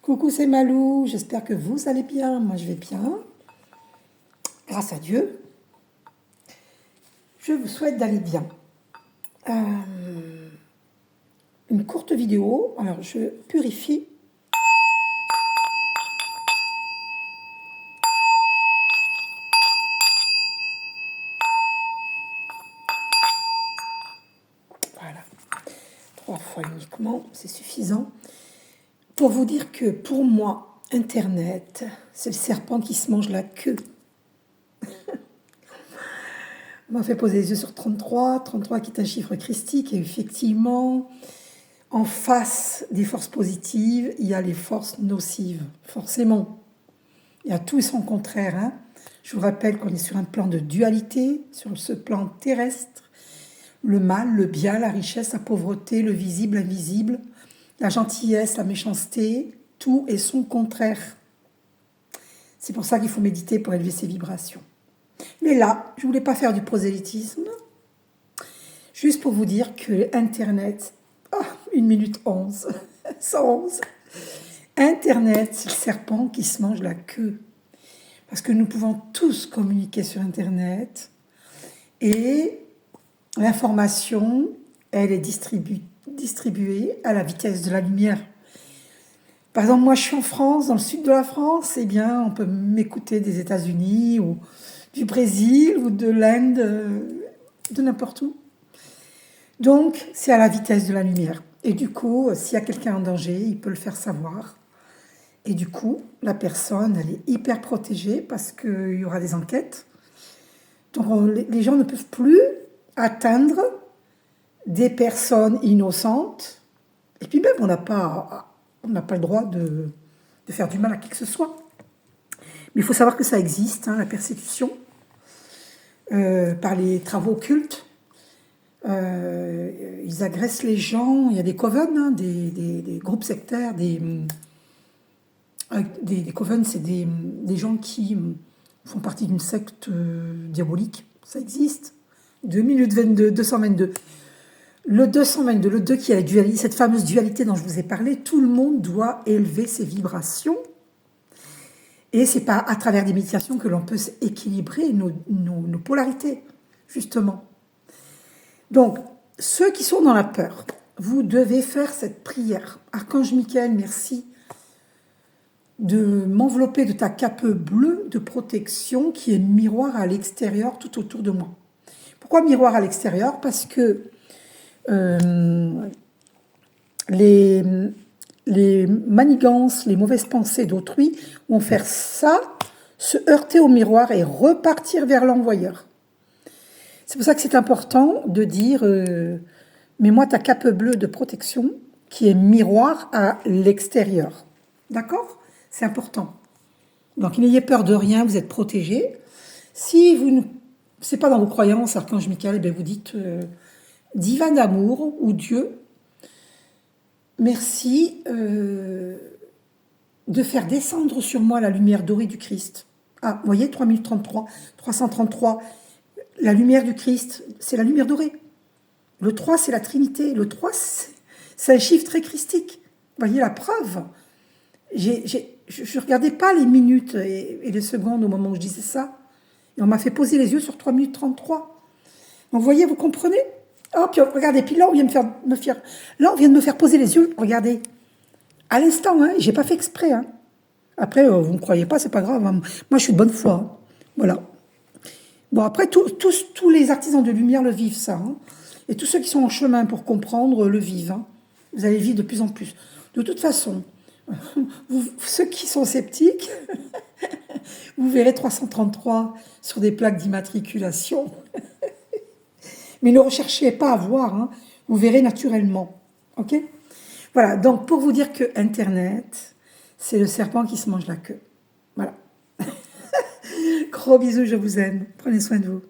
Coucou, c'est Malou, j'espère que vous allez bien. Moi, je vais bien, grâce à Dieu. Je vous souhaite d'aller bien. Une courte vidéo. Alors, je purifie. Voilà. 3 fois uniquement, c'est suffisant. Pour vous dire que pour moi, Internet, c'est le serpent qui se mange la queue. On m'a fait poser les yeux sur 33, 33 qui est un chiffre christique, et effectivement, en face des forces positives, il y a les forces nocives, forcément. Il y a tout et son contraire. Hein. Je vous rappelle qu'on est sur un plan de dualité, sur ce plan terrestre. Le mal, le bien, la richesse, la pauvreté, le visible, l'invisible, la gentillesse, la méchanceté, tout est son contraire. C'est pour ça qu'il faut méditer pour élever ses vibrations. Mais là, je ne voulais pas faire du prosélytisme, juste pour vous dire que Internet, 1 minute 11, 111, Internet, c'est le serpent qui se mange la queue. Parce que nous pouvons tous communiquer sur Internet et l'information, elle est distribuée à la vitesse de la lumière. Par exemple, moi je suis en France, dans le sud de la France, eh bien on peut m'écouter des États-Unis ou du Brésil ou de l'Inde, de n'importe où. Donc c'est à la vitesse de la lumière. Et du coup, s'il y a quelqu'un en danger, il peut le faire savoir. Et du coup, la personne, elle est hyper protégée parce qu'il y aura des enquêtes. Donc les gens ne peuvent plus atteindre des personnes innocentes. Et puis même, on n'a pas le droit de faire du mal à qui que ce soit. Mais il faut savoir que ça existe, hein, la persécution, par les travaux occultes. Ils agressent les gens. Il y a des covens, hein, des groupes sectaires, des covens, c'est des gens qui font partie d'une secte diabolique. Ça existe. 2 minutes 22, 222. Le 222, le 2 qui a cette fameuse dualité dont je vous ai parlé, tout le monde doit élever ses vibrations. Et c'est pas à travers des méditations que l'on peut équilibrer nos polarités, justement. Donc, ceux qui sont dans la peur, vous devez faire cette prière. Archange Michael, merci de m'envelopper de ta cape bleue de protection qui est miroir à l'extérieur tout autour de moi. Pourquoi miroir à l'extérieur? Parce que les manigances, les mauvaises pensées d'autrui vont faire ça, se heurter au miroir et repartir vers l'envoyeur. C'est pour ça que c'est important de dire mets-moi ta cape bleue de protection qui est miroir à l'extérieur. D'accord? C'est important. Donc n'ayez peur de rien, vous êtes protégés. Si vous ne... c'est pas dans vos croyances, Archange Michael, ben vous dites divin d'amour ou Dieu, merci de faire descendre sur moi la lumière dorée du Christ. Ah, vous voyez, 3033, 333, la lumière du Christ, c'est la lumière dorée. Le 3, c'est la Trinité. Le 3, c'est un chiffre très christique. Vous voyez la preuve. Je ne regardais pas les minutes et les secondes au moment où je disais ça. Et on m'a fait poser les yeux sur 3 minutes 33. Donc, vous voyez, vous comprenez? Oh, puis regardez, puis là, on vient de me faire poser les yeux. Regardez. À l'instant, hein, j'ai pas fait exprès. Hein. Après, vous ne croyez pas, c'est pas grave. Hein. Moi, je suis de bonne foi. Hein. Voilà. Bon, après, tous les artisans de lumière le vivent, ça. Hein. Et tous ceux qui sont en chemin pour comprendre le vivent. Hein. Vous allez vivre de plus en plus. De toute façon, ceux qui sont sceptiques, vous verrez 333 sur des plaques d'immatriculation. Mais ne recherchez pas à voir, hein. Vous verrez naturellement. Ok? Voilà, donc pour vous dire que Internet, c'est le serpent qui se mange la queue. Voilà. Gros bisous, je vous aime. Prenez soin de vous.